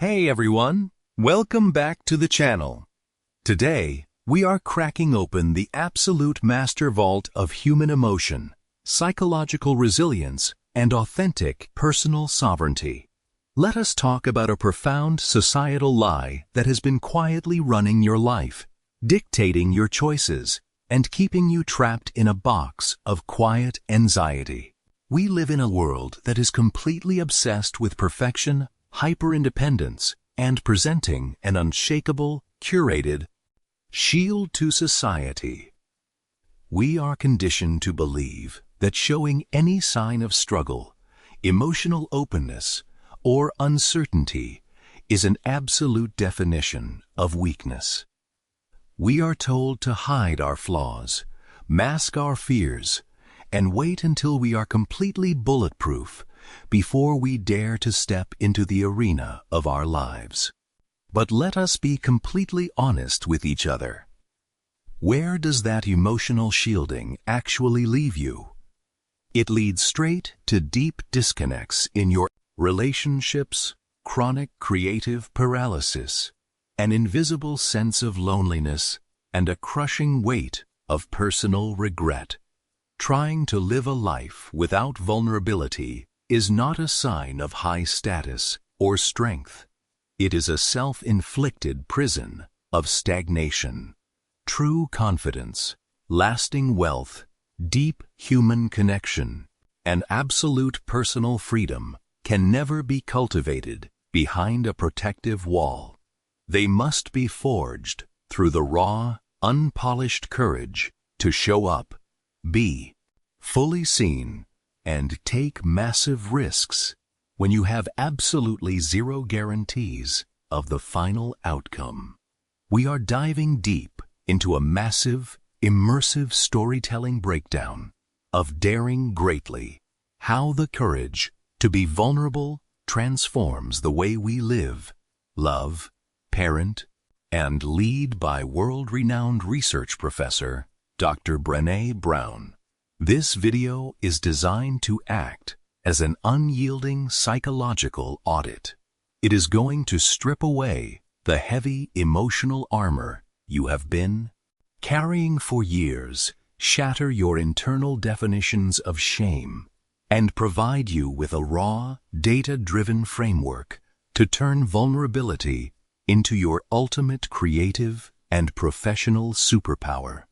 Hey everyone, welcome back to the channel. Today, we are cracking open the absolute master vault of human emotion, psychological resilience, and authentic personal sovereignty. Let us talk about a profound societal lie that has been quietly running your life, dictating your choices, and keeping you trapped in a box of quiet anxiety. We live in a world that is completely obsessed with perfection, hyper-independence, and presenting an unshakable, curated shield to society. We are conditioned to believe that showing any sign of struggle, emotional openness, or uncertainty is an absolute definition of weakness. We are told to hide our flaws, mask our fears, and wait until we are completely bulletproof before we dare to step into the arena of our lives. But let us be completely honest with each other. Where does that emotional shielding actually leave you? It leads straight to deep disconnects in your relationships, chronic creative paralysis, an invisible sense of loneliness, and a crushing weight of personal regret. Trying to live a life without vulnerability is not a sign of high status or strength. It is a self-inflicted prison of stagnation. True confidence, lasting wealth, deep human connection, and absolute personal freedom can never be cultivated behind a protective wall. They must be forged through the raw, unpolished courage to show up, be fully seen, and take massive risks when you have absolutely zero guarantees of the final outcome. We are diving deep into a massive, immersive storytelling breakdown of Daring Greatly, how the courage to be vulnerable transforms the way we live, love, parent, and lead by world-renowned research professor Dr. Brené Brown. This video is designed to act as an unyielding psychological audit. It is going to strip away the heavy emotional armor you have been carrying for years, shatter your internal definitions of shame, and provide you with a raw, data-driven framework to turn vulnerability into your ultimate creative and professional superpower.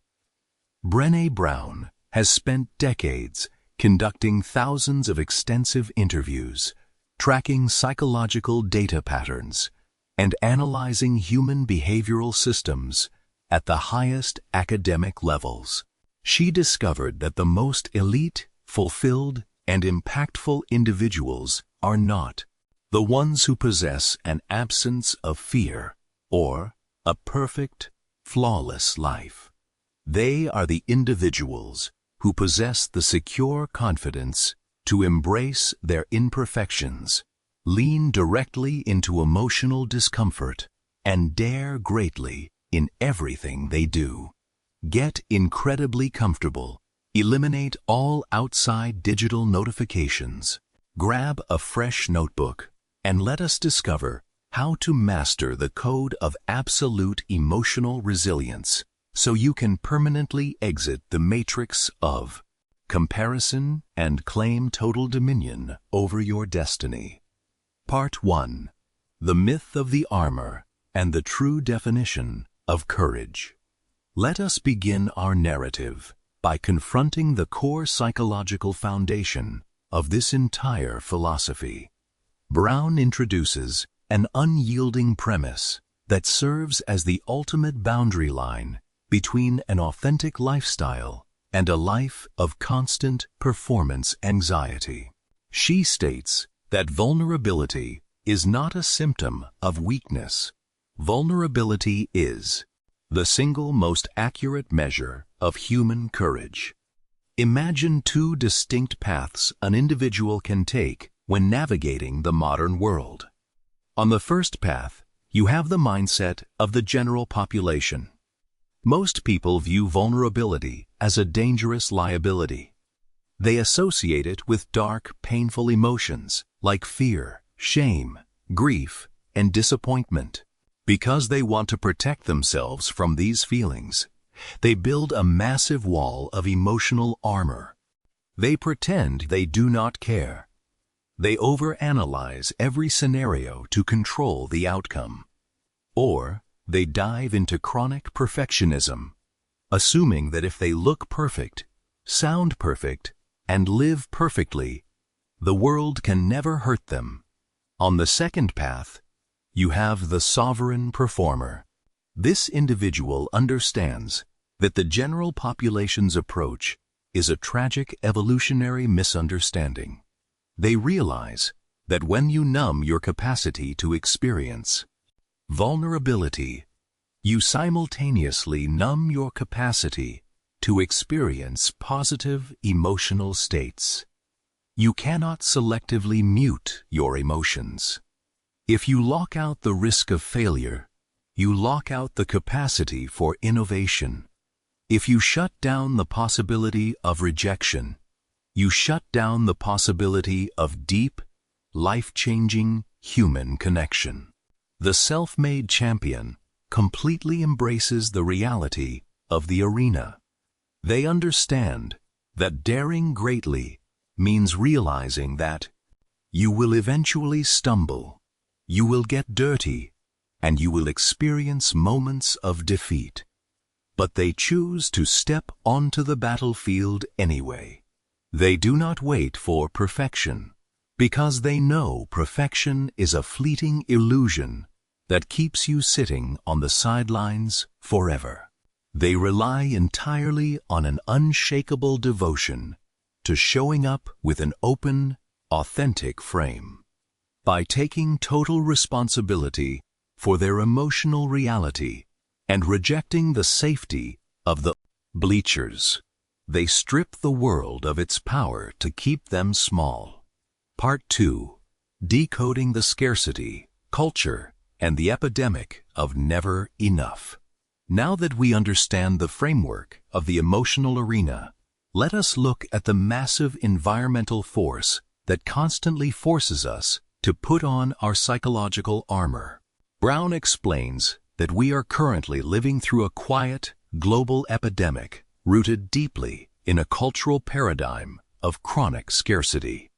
Brené Brown has spent decades conducting thousands of extensive interviews, tracking psychological data patterns, and analyzing human behavioral systems at the highest academic levels. She discovered that the most elite, fulfilled, and impactful individuals are not the ones who possess an absence of fear or a perfect, flawless life. They are the individuals who possess the secure confidence to embrace their imperfections, lean directly into emotional discomfort, and dare greatly in everything they do. Get incredibly comfortable. Eliminate all outside digital notifications. Grab a fresh notebook and let us discover how to master the code of absolute emotional resilience so you can permanently exit the matrix of comparison and claim total dominion over your destiny. Part 1. The Myth of the Armor and the True Definition of Courage. Let us begin our narrative by confronting the core psychological foundation of this entire philosophy. Brown introduces an unyielding premise that serves as the ultimate boundary line between an authentic lifestyle and a life of constant performance anxiety. She states that vulnerability is not a symptom of weakness. Vulnerability is the single most accurate measure of human courage. Imagine two distinct paths an individual can take when navigating the modern world. On the first path, you have the mindset of the general population. Most people view vulnerability as a dangerous liability. They associate it with dark, painful emotions like fear, shame, grief, and disappointment. Because they want to protect themselves from these feelings, they build a massive wall of emotional armor. They pretend they do not care. They overanalyze every scenario to control the outcome. Or they dive into chronic perfectionism, assuming that if they look perfect, sound perfect, and live perfectly, the world can never hurt them. On the second path, you have the sovereign performer. This individual understands that the general population's approach is a tragic evolutionary misunderstanding. They realize that when you numb your capacity to experience vulnerability, you simultaneously numb your capacity to experience positive emotional states. You cannot selectively mute your emotions. If you lock out the risk of failure, you lock out the capacity for innovation. If you shut down the possibility of rejection, you shut down the possibility of deep, life-changing human connection. The self-made champion completely embraces the reality of the arena. They understand that daring greatly means realizing that you will eventually stumble, you will get dirty, and you will experience moments of defeat. But they choose to step onto the battlefield anyway. They do not wait for perfection, because they know perfection is a fleeting illusion that keeps you sitting on the sidelines forever. They rely entirely on an unshakable devotion to showing up with an open, authentic frame. By taking total responsibility for their emotional reality and rejecting the safety of the bleachers, they strip the world of its power to keep them small. Part 2. Decoding the Scarcity, Culture, and the Epidemic of Never Enough. Now that we understand the framework of the emotional arena, let us look at the massive environmental force that constantly forces us to put on our psychological armor. Brown explains that we are currently living through a quiet, global epidemic rooted deeply in a cultural paradigm of chronic scarcity.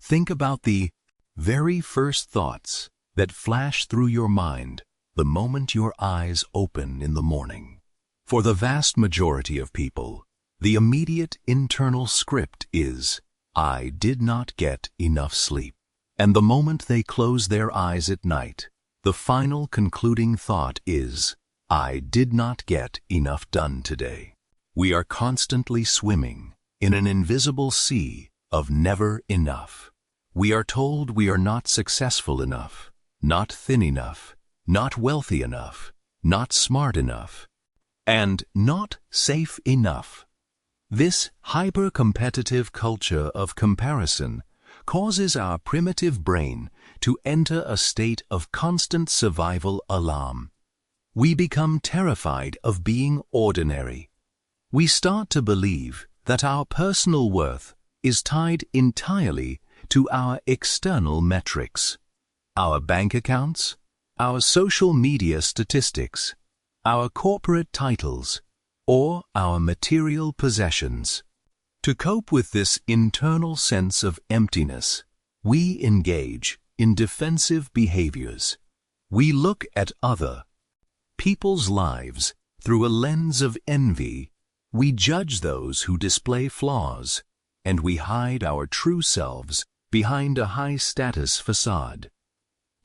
Think about the very first thoughts that flash through your mind the moment your eyes open in the morning. For the vast majority of people, the immediate internal script is, "I did not get enough sleep." And the moment they close their eyes at night, the final concluding thought is, "I did not get enough done today." We are constantly swimming in an invisible sea of never enough. We are told we are not successful enough, not thin enough, not wealthy enough, not smart enough, and not safe enough. This hyper-competitive culture of comparison causes our primitive brain to enter a state of constant survival alarm. We become terrified of being ordinary. We start to believe that our personal worth is tied entirely to our external metrics, our bank accounts, our social media statistics, our corporate titles, or our material possessions. To cope with this internal sense of emptiness, we engage in defensive behaviors. We look at other people's lives through a lens of envy. We judge those who display flaws, and we hide our true selves behind a high-status facade.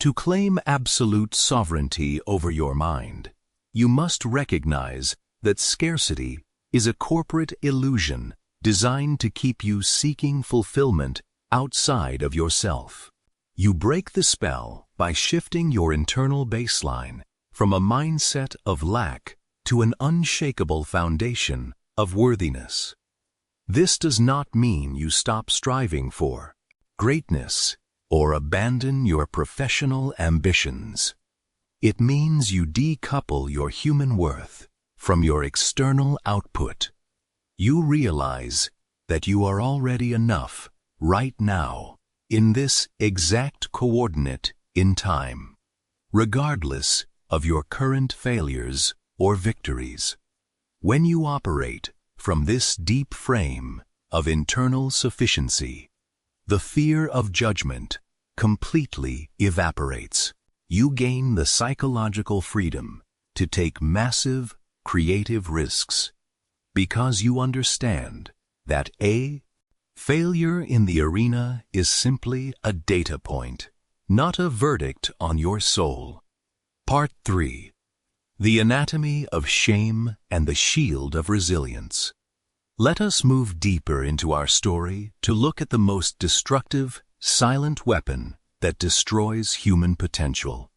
To claim absolute sovereignty over your mind, you must recognize that scarcity is a corporate illusion designed to keep you seeking fulfillment outside of yourself. You break the spell by shifting your internal baseline from a mindset of lack to an unshakable foundation of worthiness. This does not mean you stop striving for greatness or abandon your professional ambitions. It means you decouple your human worth from your external output. You realize that you are already enough right now, in this exact coordinate in time. regardless of your current failures or victories. When you operate from this deep frame of internal sufficiency, the fear of judgment completely evaporates. You gain the psychological freedom to take massive, creative risks because you understand that failure in the arena is simply a data point, not a verdict on your soul. Part 3. The Anatomy of Shame and the Shield of Resilience. Let us move deeper into our story to look at the most destructive, silent weapon that destroys human potential: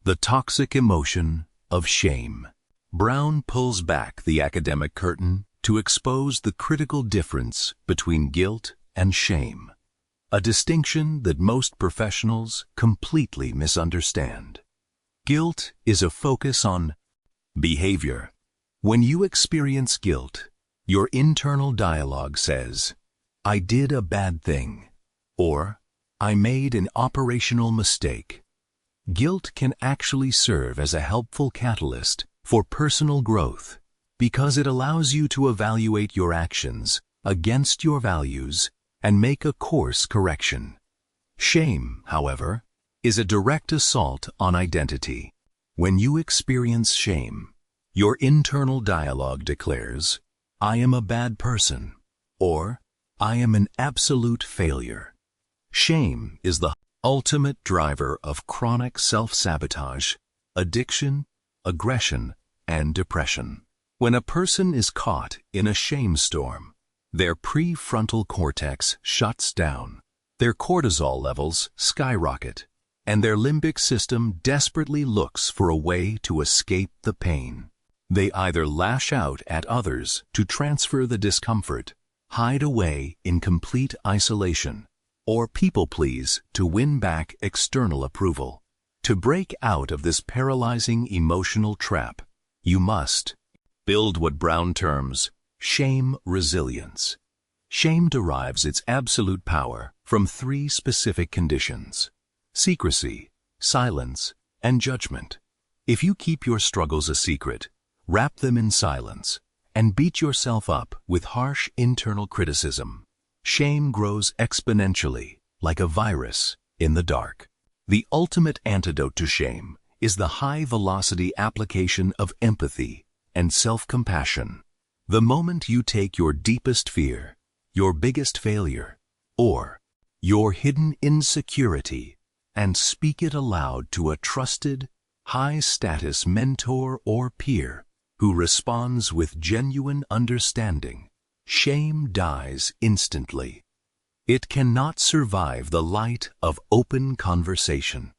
the toxic emotion of shame. Brown pulls back the academic curtain to expose the critical difference between guilt and shame, a distinction that most professionals completely misunderstand. Guilt is a focus on behavior. When you experience guilt, your internal dialogue says, "I did a bad thing," or "I made an operational mistake." Guilt can actually serve as a helpful catalyst for personal growth because it allows you to evaluate your actions against your values and make a course correction. Shame, however, is a direct assault on identity. When you experience shame, your internal dialogue declares, "I am a bad person," or "I am an absolute failure." Shame is the ultimate driver of chronic self-sabotage, addiction, aggression, and depression. When a person is caught in a shame storm, their prefrontal cortex shuts down, their cortisol levels skyrocket, and their limbic system desperately looks for a way to escape the pain. They either lash out at others to transfer the discomfort, hide away in complete isolation, or people please to win back external approval. To break out of this paralyzing emotional trap, you must build what Brown terms shame resilience. Shame derives its absolute power from 3 specific conditions: secrecy, silence, and judgment. If you keep your struggles a secret, wrap them in silence, and beat yourself up with harsh internal criticism, shame grows exponentially like a virus in the dark. The ultimate antidote to shame is the high-velocity application of empathy and self-compassion. The moment you take your deepest fear, your biggest failure, or your hidden insecurity and speak it aloud to a trusted, high-status mentor or peer who responds with genuine understanding, shame dies instantly. It cannot survive the light of open conversation.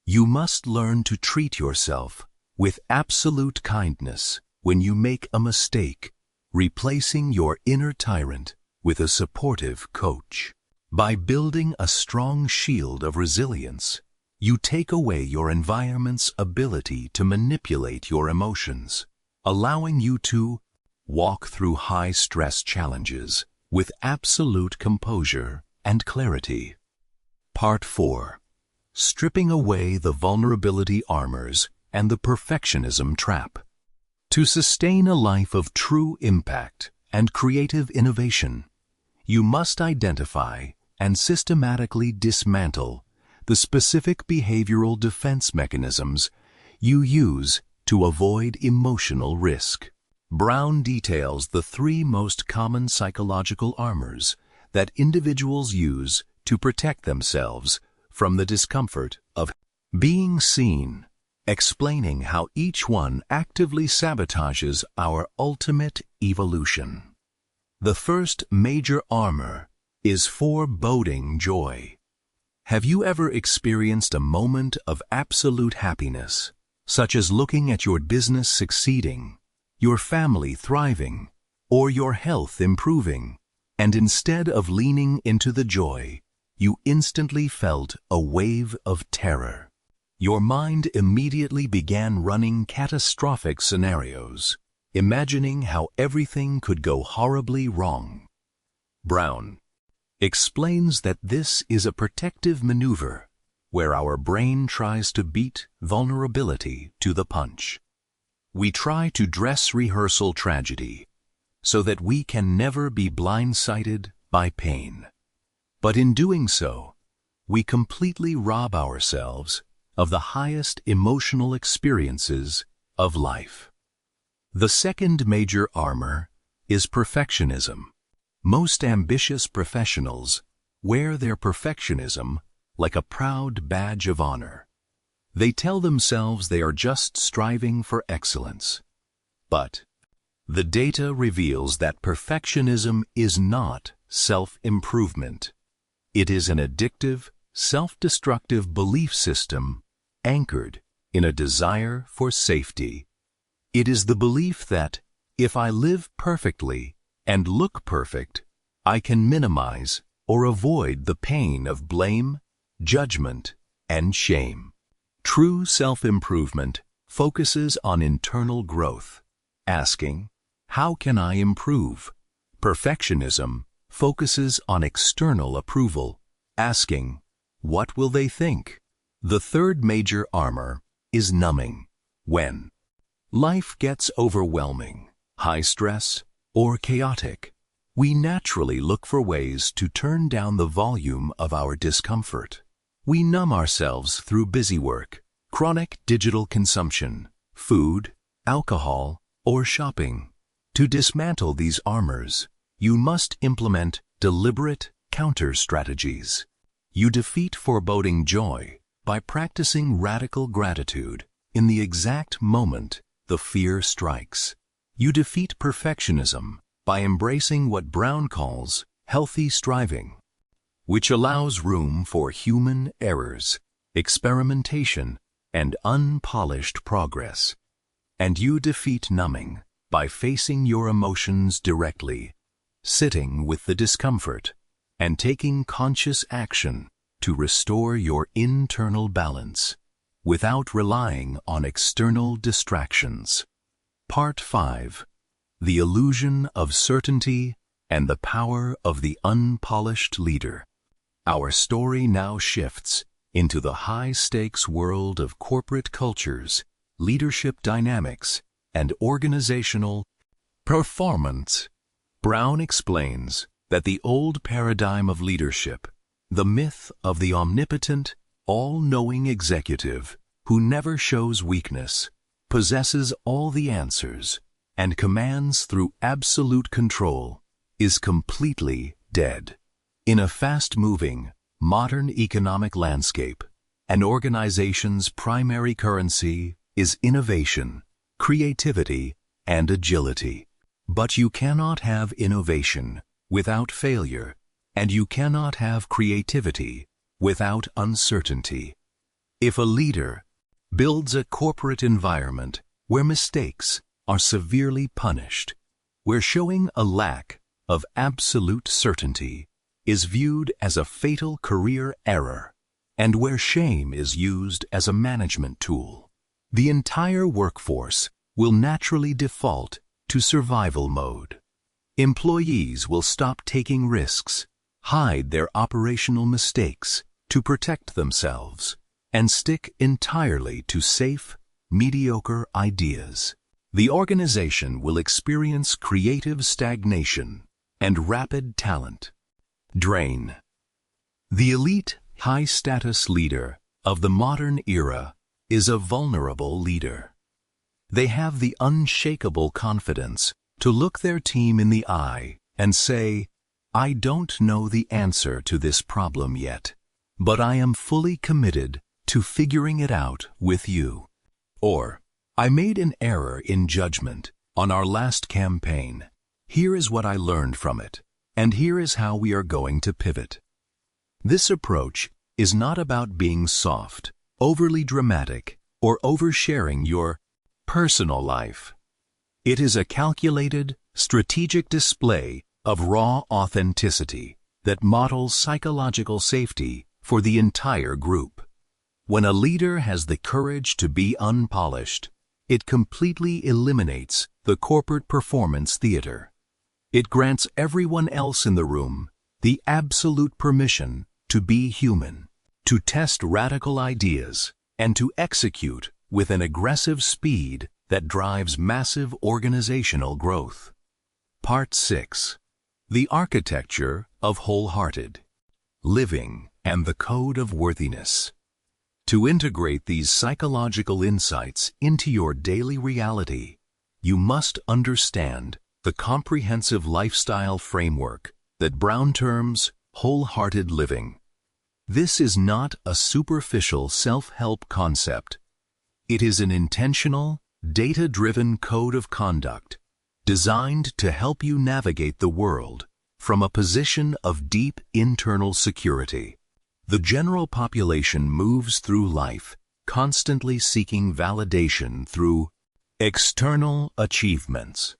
You must learn to treat yourself with absolute kindness when you make a mistake, replacing your inner tyrant with a supportive coach. By building a strong shield of resilience, you take away your environment's ability to manipulate your emotions, allowing you to walk through high-stress challenges with absolute composure and clarity. Part 4. Stripping away the vulnerability armors and the perfectionism trap. To sustain a life of true impact and creative innovation, you must identify and systematically dismantle the specific behavioral defense mechanisms you use to avoid emotional risk. Brown details the 3 most common psychological armors that individuals use to protect themselves from the discomfort of being seen, explaining how each one actively sabotages our ultimate evolution. The first major armor is foreboding joy. Have you ever experienced a moment of absolute happiness, such as looking at your business succeeding, your family thriving, or your health improving, and instead of leaning into the joy, you instantly felt a wave of terror? Your mind immediately began running catastrophic scenarios, imagining how everything could go horribly wrong. Brown explains that this is a protective maneuver where our brain tries to beat vulnerability to the punch. We try to dress rehearsal tragedy so that we can never be blindsided by pain. But in doing so, we completely rob ourselves of the highest emotional experiences of life. The second major armor is perfectionism. Most ambitious professionals wear their perfectionism like a proud badge of honor. They tell themselves they are just striving for excellence. But the data reveals that perfectionism is not self-improvement. It is an addictive, self-destructive belief system anchored in a desire for safety. It is the belief that if I live perfectly and look perfect, I can minimize or avoid the pain of blame, judgment, and shame. True self-improvement focuses on internal growth, asking, how can I improve? Perfectionism focuses on external approval, asking, what will they think? The third major armor is numbing. When life gets overwhelming, high stress, or chaotic, we naturally look for ways to turn down the volume of our discomfort. We numb ourselves through busy work, chronic digital consumption, food, alcohol, or shopping. To dismantle these armors, you must implement deliberate counter-strategies. You defeat foreboding joy by practicing radical gratitude in the exact moment the fear strikes. You defeat perfectionism by embracing what Brown calls healthy striving, which allows room for human errors, experimentation, and unpolished progress. And you defeat numbing by facing your emotions directly, sitting with the discomfort, and taking conscious action to restore your internal balance without relying on external distractions. Part 5. The Illusion of Certainty and the Power of the Unpolished Leader. Our story now shifts into the high-stakes world of corporate cultures, leadership dynamics, and organizational performance. Brown explains that the old paradigm of leadership, the myth of the omnipotent, all-knowing executive who never shows weakness, possesses all the answers, and commands through absolute control, is completely dead. In a fast-moving, modern economic landscape, an organization's primary currency is innovation, creativity, and agility. But you cannot have innovation without failure, and you cannot have creativity without uncertainty. If a leader builds a corporate environment where mistakes are severely punished, where showing a lack of absolute certainty is viewed as a fatal career error, and where shame is used as a management tool, the entire workforce will naturally default to survival mode. Employees will stop taking risks, hide their operational mistakes to protect themselves, and stick entirely to safe, mediocre ideas. The organization will experience creative stagnation and rapid talent drain. The elite, high-status leader of the modern era is a vulnerable leader. They have the unshakable confidence to look their team in the eye and say, I don't know the answer to this problem yet, but I am fully committed to figuring it out with you. Or, I made an error in judgment on our last campaign. Here is what I learned from it, and here is how we are going to pivot. This approach is not about being soft, overly dramatic, or oversharing your personal life. It is a calculated, strategic display of raw authenticity that models psychological safety for the entire group. When a leader has the courage to be unpolished, it completely eliminates the corporate performance theater. It grants everyone else in the room the absolute permission to be human. to test radical ideas, and to execute with an aggressive speed that drives massive organizational growth. Part 6. The Architecture of Wholehearted Living and the Code of Worthiness. To integrate these psychological insights into your daily reality, you must understand the comprehensive lifestyle framework that Brown terms wholehearted living. This is not a superficial self-help concept. It is an intentional, data-driven code of conduct designed to help you navigate the world from a position of deep internal security. The general population moves through life constantly seeking validation through external achievements.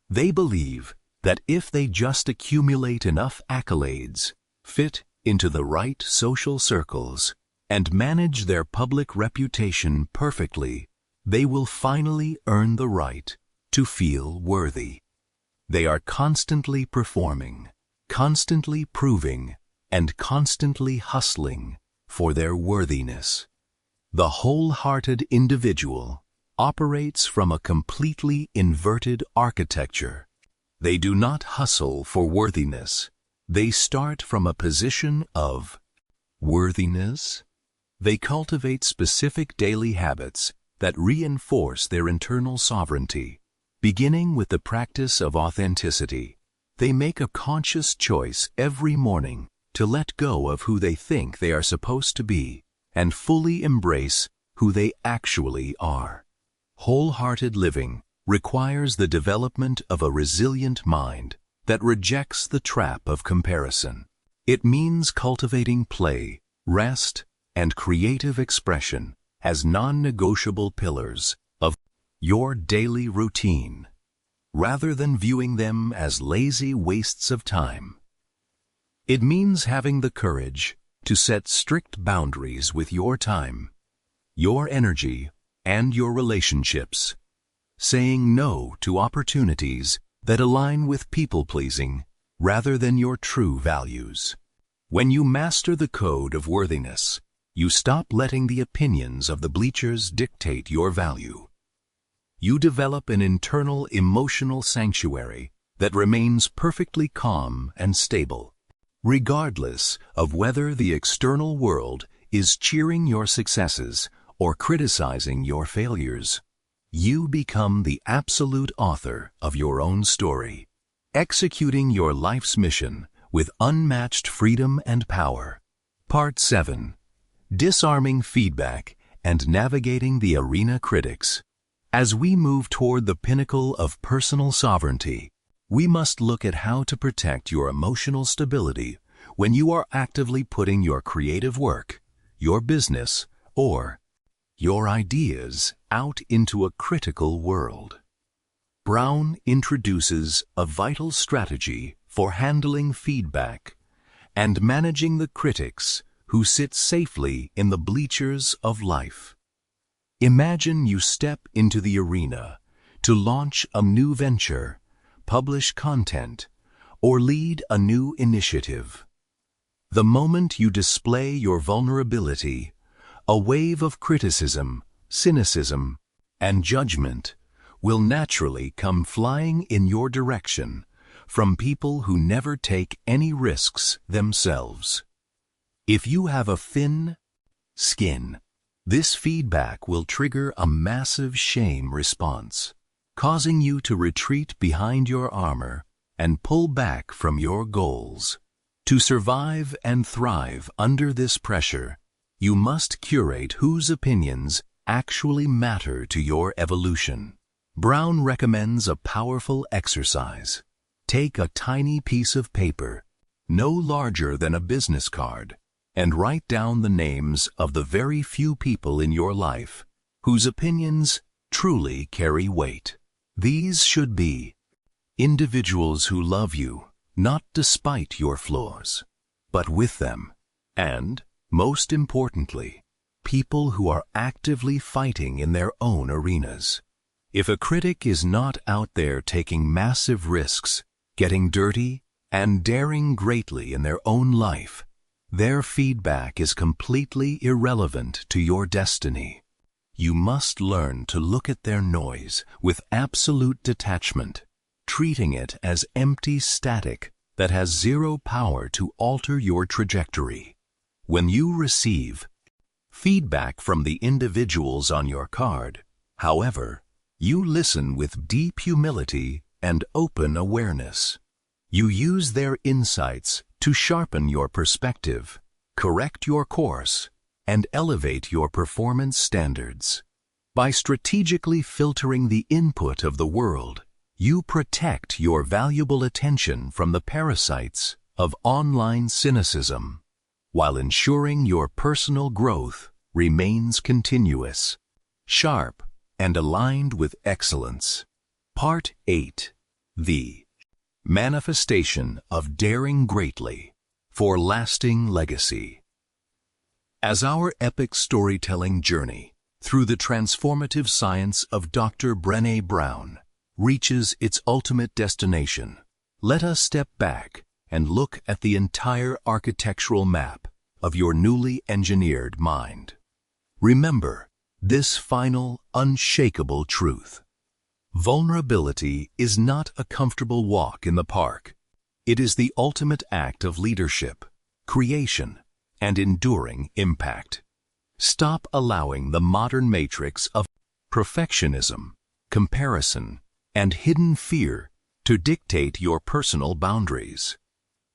They believe that if they just accumulate enough accolades, fit into the right social circles, and manage their public reputation perfectly, they will finally earn the right to feel worthy. They are constantly performing, constantly proving, and constantly hustling for their worthiness. The wholehearted individual operates from a completely inverted architecture. They do not hustle for worthiness. They start from a position of worthiness. They cultivate specific daily habits that reinforce their internal sovereignty. Beginning with the practice of authenticity, they make a conscious choice every morning to let go of who they think they are supposed to be and fully embrace who they actually are. Wholehearted living requires the development of a resilient mind that rejects the trap of comparison. It means cultivating play, rest, and creative expression as non-negotiable pillars of your daily routine, rather than viewing them as lazy wastes of time. It means having the courage to set strict boundaries with your time, your energy, and your relationships, saying no to opportunities that align with people-pleasing rather than your true values. When you master the code of worthiness, you stop letting the opinions of the bleachers dictate your value. You develop an internal emotional sanctuary that remains perfectly calm and stable, regardless of whether the external world is cheering your successes or criticizing your failures. You become the absolute author of your own story, executing your life's mission with unmatched freedom and power. Part 7. Disarming Feedback and Navigating the Arena Critics. As we move toward the pinnacle of personal sovereignty, we must look at how to protect your emotional stability when you are actively putting your creative work, your business, or your ideas out into a critical world. Brown introduces a vital strategy for handling feedback and managing the critics who sit safely in the bleachers of life. Imagine you step into the arena to launch a new venture, publish content, or lead a new initiative. The moment you display your vulnerability, a wave of criticism, cynicism, and judgment will naturally come flying in your direction from people who never take any risks themselves. If you have a thin skin, this feedback will trigger a massive shame response, causing you to retreat behind your armor and pull back from your goals. To survive and thrive under this pressure, you must curate whose opinions actually matter to your evolution. Brown recommends a powerful exercise. Take a tiny piece of paper, no larger than a business card, and write down the names of the very few people in your life whose opinions truly carry weight. These should be individuals who love you, not despite your flaws, but with them, and, most importantly, people who are actively fighting in their own arenas. If a critic is not out there taking massive risks, getting dirty, and daring greatly in their own life, Their feedback is completely irrelevant to your destiny. You must learn to look at their noise with absolute detachment, treating it as empty static that has zero power to alter your trajectory. When you receive feedback from the individuals on your card, however, you listen with deep humility and open awareness. You use their insights to sharpen your perspective, correct your course, and elevate your performance standards. By strategically filtering the input of the world, you protect your valuable attention from the parasites of online cynicism, while ensuring your personal growth remains continuous, sharp, and aligned with excellence. Part 8. The Manifestation of Daring Greatly for Lasting Legacy. As our epic storytelling journey through the transformative science of Dr. Brené Brown reaches its ultimate destination, let us step back and look at the entire architectural map of your newly engineered mind. Remember this final, unshakable truth. Vulnerability is not a comfortable walk in the park. It is the ultimate act of leadership, creation, and enduring impact. Stop allowing the modern matrix of perfectionism, comparison, and hidden fear to dictate your personal boundaries.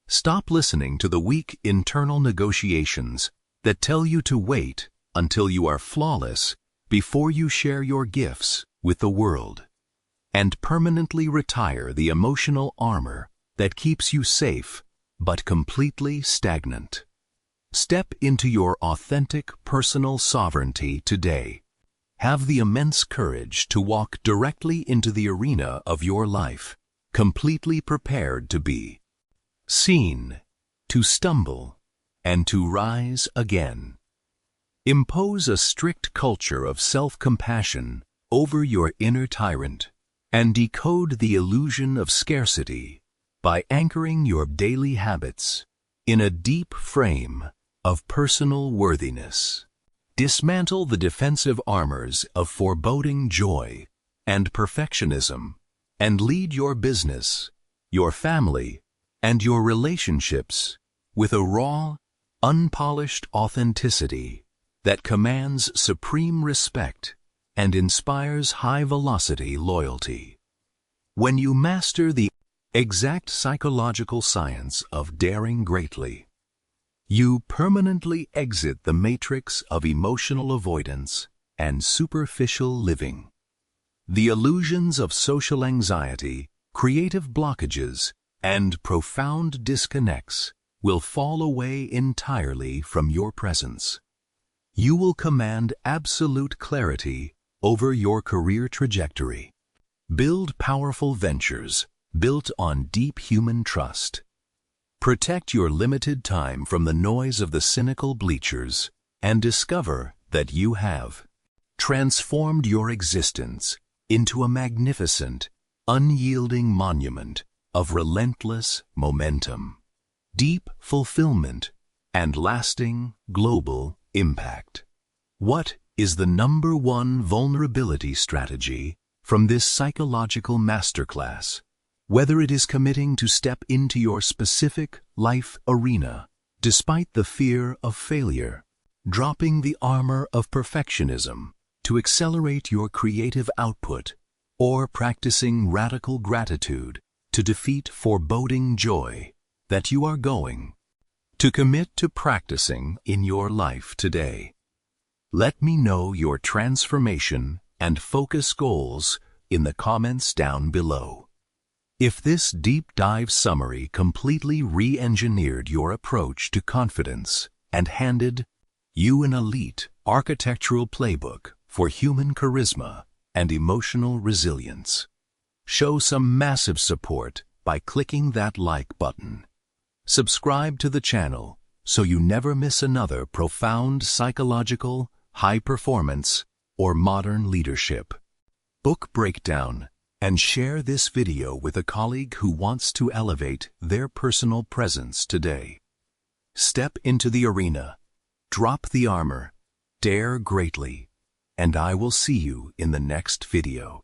Stop listening to the weak internal negotiations that tell you to wait until you are flawless before you share your gifts with the world, and permanently retire the emotional armor that keeps you safe but completely stagnant. Step into your authentic personal sovereignty today. Have the immense courage to walk directly into the arena of your life, completely prepared to be seen, to stumble, and to rise again. Impose a strict culture of self-compassion over your inner tyrant, and decode the illusion of scarcity by anchoring your daily habits in a deep frame of personal worthiness. Dismantle the defensive armors of foreboding joy and perfectionism, and lead your business, your family, and your relationships with a raw, unpolished authenticity that commands supreme respect and inspires high-velocity loyalty. When you master the exact psychological science of daring greatly, you permanently exit the matrix of emotional avoidance and superficial living. The illusions of social anxiety, creative blockages, and profound disconnects will fall away entirely from your presence. You will command absolute clarity over your career trajectory. Build powerful ventures built on deep human trust. Protect your limited time from the noise of the cynical bleachers and discover that you have transformed your existence into a magnificent, unyielding monument of relentless momentum, deep fulfillment, and lasting global impact. What is the #1 vulnerability strategy from this psychological masterclass? Whether it is committing to step into your specific life arena despite the fear of failure, dropping the armor of perfectionism to accelerate your creative output, or practicing radical gratitude to defeat foreboding joy, that you are going to commit to practicing in your life today. Let me know your transformation and focus goals in the comments down below. If this deep dive summary completely re-engineered your approach to confidence and handed you an elite architectural playbook for human charisma and emotional resilience, show some massive support by clicking that like button. Subscribe to the channel so you never miss another profound psychological, high performance, or modern leadership book breakdown, and share this video with a colleague who wants to elevate their personal presence today. Step into the arena, drop the armor, dare greatly, and I will see you in the next video.